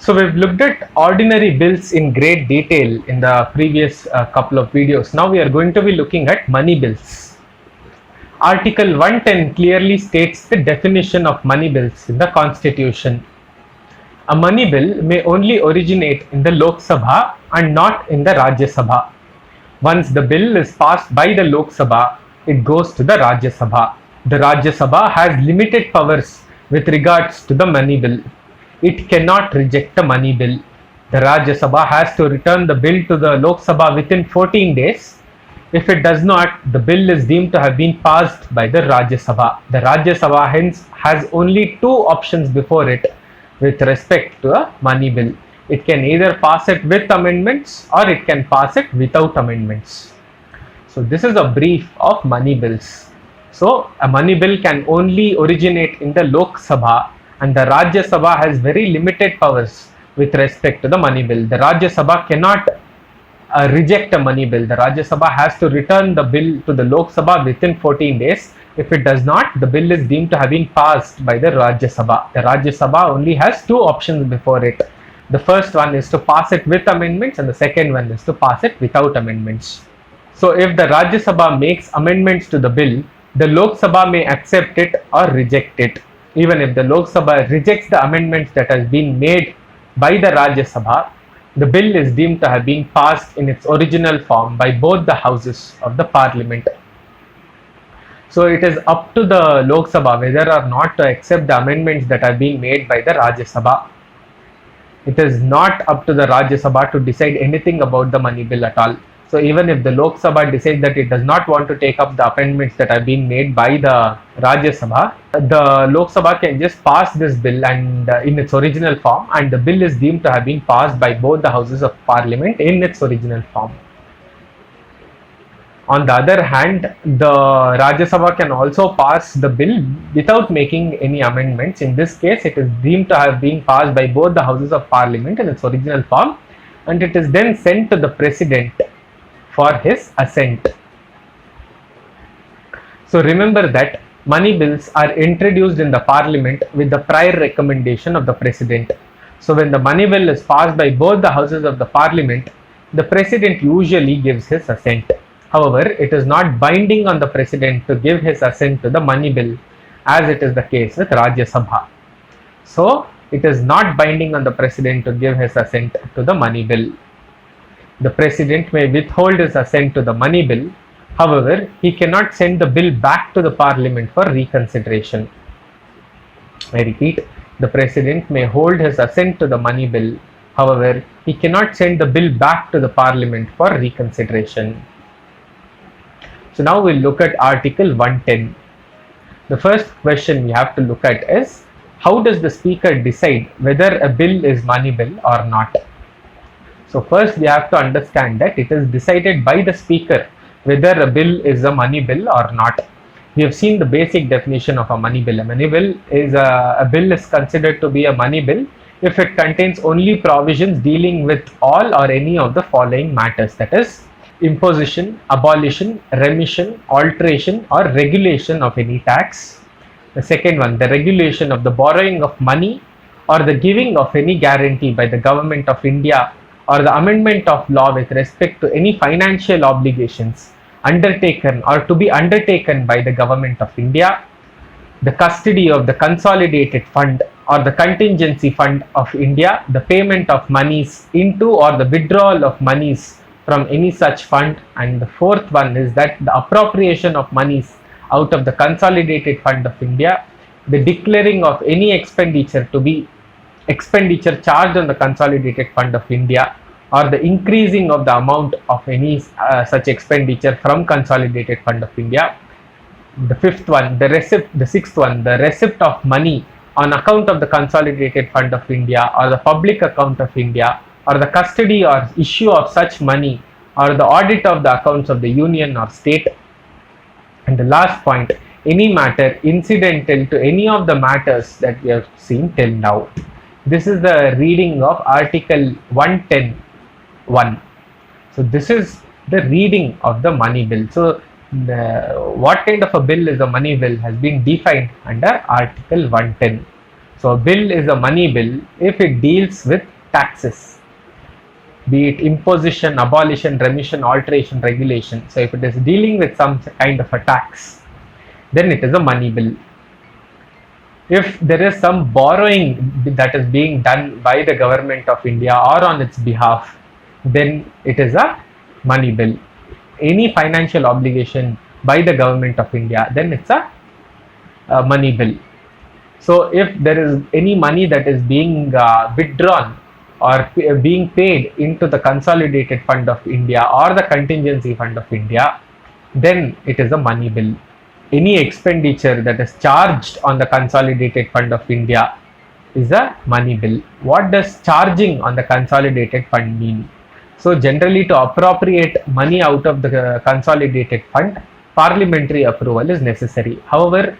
So we've looked at ordinary bills in great detail in the previous couple of videos. Now we are going to be looking at money bills. Article 110 clearly states the definition of money bills in the Constitution. A money bill may only originate in the Lok Sabha and not in the Rajya Sabha. Once the bill is passed by the Lok Sabha, it goes to the Rajya Sabha. The Rajya Sabha has limited powers with regards to the money bill. It cannot reject a money bill. The Rajya Sabha has to return the bill to the Lok Sabha within 14 days. If it does not, the bill is deemed to have been passed by the Rajya Sabha. The Rajya Sabha hence has only two options before it with respect to a money bill. It can either pass it with amendments or it can pass it without amendments. So this is a brief of money bills. So a money bill can only originate in the Lok Sabha, and the Rajya Sabha has very limited powers with respect to the money bill. The Rajya Sabha cannot reject a money bill. The Rajya Sabha has to return the bill to the Lok Sabha within 14 days. If it does not, the bill is deemed to have been passed by the Rajya Sabha. The Rajya Sabha only has two options before it. The first one is to pass it with amendments, and the second one is to pass it without amendments. So if the Rajya Sabha makes amendments to the bill, the Lok Sabha may accept it or reject it. Even if the Lok Sabha rejects the amendments that has been made by the Rajya Sabha, the bill is deemed to have been passed in its original form by both the houses of the parliament. So it is up to the Lok Sabha whether or not to accept the amendments that have been made by the Rajya Sabha. It is not up to the Rajya Sabha to decide anything about the money bill at all. So even if the Lok Sabha decides that it does not want to take up the amendments that have been made by the Rajya Sabha, the Lok Sabha can just pass this bill and in its original form, and the bill is deemed to have been passed by both the houses of parliament in its original form. On the other hand, the Rajya Sabha can also pass the bill without making any amendments. In this case, it is deemed to have been passed by both the houses of parliament in its original form, and it is then sent to the president for his assent. So remember that money bills are introduced in the parliament with the prior recommendation of the president. So when the money bill is passed by both the houses of the parliament, the president usually gives his assent. However, it is not binding on the president to give his assent to the money bill, as it is the case with Rajya Sabha. So it is not binding on the president to give his assent to the money bill. The president may withhold his assent to the money bill. However, he cannot send the bill back to the parliament for reconsideration. I repeat, the president may hold his assent to the money bill. However, he cannot send the bill back to the parliament for reconsideration. So now we'll look at Article 110. The first question we have to look at is, how does the speaker decide whether a bill is money bill or not? So first we have to understand that it is decided by the speaker whether a bill is a money bill or not. We have seen the basic definition of a money bill. A money bill is a bill is considered to be a money bill if it contains only provisions dealing with all or any of the following matters, that is, imposition, abolition, remission, alteration or regulation of any tax. The second one, the regulation of the borrowing of money or the giving of any guarantee by the government of India, or the amendment of law with respect to any financial obligations undertaken or to be undertaken by the government of India. The custody of the consolidated fund or the contingency fund of India, the payment of monies into or the withdrawal of monies from any such fund. And the fourth one is that the appropriation of monies out of the consolidated fund of India, the declaring of any expenditure to be expenditure charged on the consolidated fund of India, or the increasing of the amount of any such expenditure from consolidated fund of India. The fifth one, the sixth one, the receipt of money on account of the consolidated fund of India or the public account of India, or the custody or issue of such money, or the audit of the accounts of the union or state. And the last point, any matter incidental to any of the matters that we have seen till now. This is the reading of Article 110(1). So this is the reading of the money bill. So what kind of a bill is a money bill has been defined under Article 110. So a bill is a money bill if it deals with taxes, be it imposition, abolition, remission, alteration, regulation. So if it is dealing with some kind of a tax, then it is a money bill. If there is some borrowing that is being done by the government of India or on its behalf, then it is a money bill. Any financial obligation by the government of India, then it's a money bill. So if there is any money that is being withdrawn or being paid into the consolidated fund of India or the contingency fund of India, then it is a money bill. Any expenditure that is charged on the consolidated fund of India is a money bill. What does charging on the consolidated fund mean? So generally, to appropriate money out of the consolidated fund, parliamentary approval is necessary. However,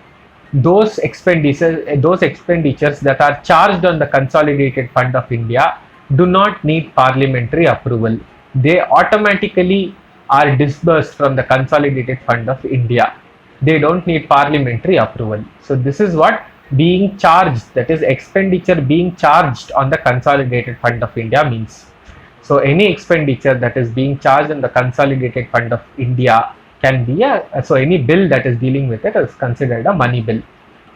those expenditures that are charged on the consolidated fund of India do not need parliamentary approval. They automatically are disbursed from the consolidated fund of India. They don't need parliamentary approval. So this is what being charged, that is expenditure being charged on the consolidated fund of India means. So any expenditure that is being charged on the consolidated fund of India can be so any bill that is dealing with it is considered a money bill.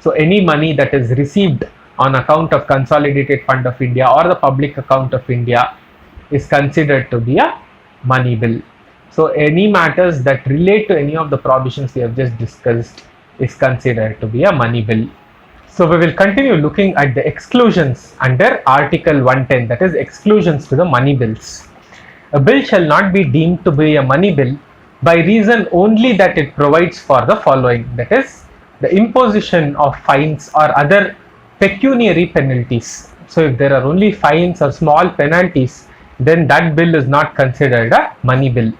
So any money that is received on account of consolidated fund of India or the public account of India is considered to be a money bill. So any matters that relate to any of the provisions we have just discussed is considered to be a money bill. So we will continue looking at the exclusions under Article 110, that is exclusions to the money bills. A bill shall not be deemed to be a money bill by reason only that it provides for the following, that is the imposition of fines or other pecuniary penalties. So if there are only fines or small penalties, then that bill is not considered a money bill.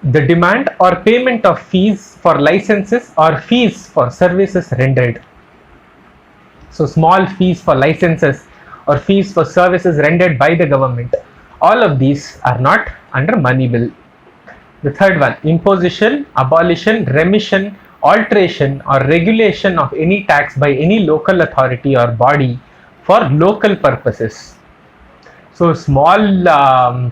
The demand or payment of fees for licenses or fees for services rendered. So small fees for licenses or fees for services rendered by the government, all of these are not under money bill. The third one, imposition, abolition, remission, alteration or regulation of any tax by any local authority or body for local purposes. So small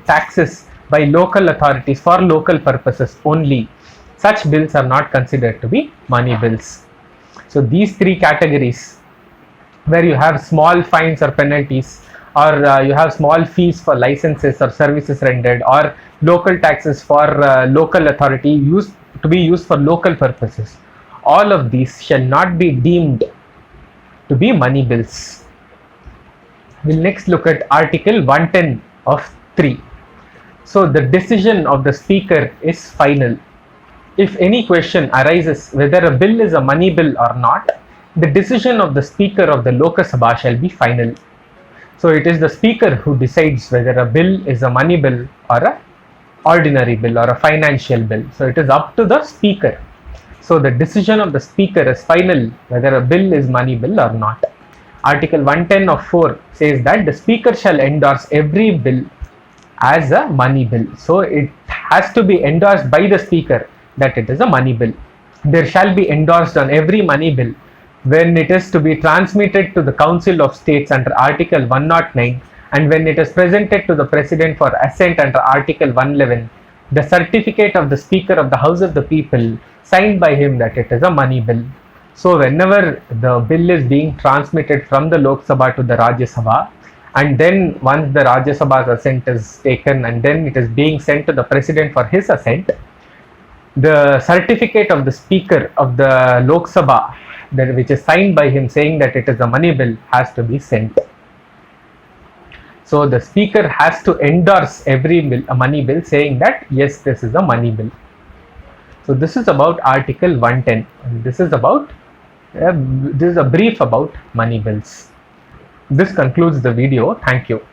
taxes by local authorities for local purposes only, such bills are not considered to be money bills. So these three categories, where you have small fines or penalties, or you have small fees for licenses or services rendered, or local taxes for local authority to be used for local purposes, all of these shall not be deemed to be money bills. We'll next look at Article 110 of 3. So the decision of the speaker is final. If any question arises whether a bill is a money bill or not, the decision of the speaker of the Lok Sabha shall be final. So it is the speaker who decides whether a bill is a money bill or a ordinary bill or a financial bill. So it is up to the speaker. So the decision of the speaker is final whether a bill is money bill or not. Article 110 of 4 says that the speaker shall endorse every bill as a money bill. So it has to be endorsed by the speaker that it is a money bill. There shall be endorsed on every money bill when it is to be transmitted to the Council of States under Article 109, and when it is presented to the President for assent under Article 111, the certificate of the Speaker of the House of the People signed by him that it is a money bill. So whenever the bill is being transmitted from the Lok Sabha to the Rajya Sabha, and then once the Rajya Sabha's assent is taken and then it is being sent to the President for his assent, the certificate of the Speaker of the Lok Sabha, which is signed by him saying that it is a money bill, has to be sent. So the speaker has to endorse every bill, a money bill, saying that yes, this is a money bill. So this is about Article 110. And this is a brief about money bills. This concludes the video. Thank you.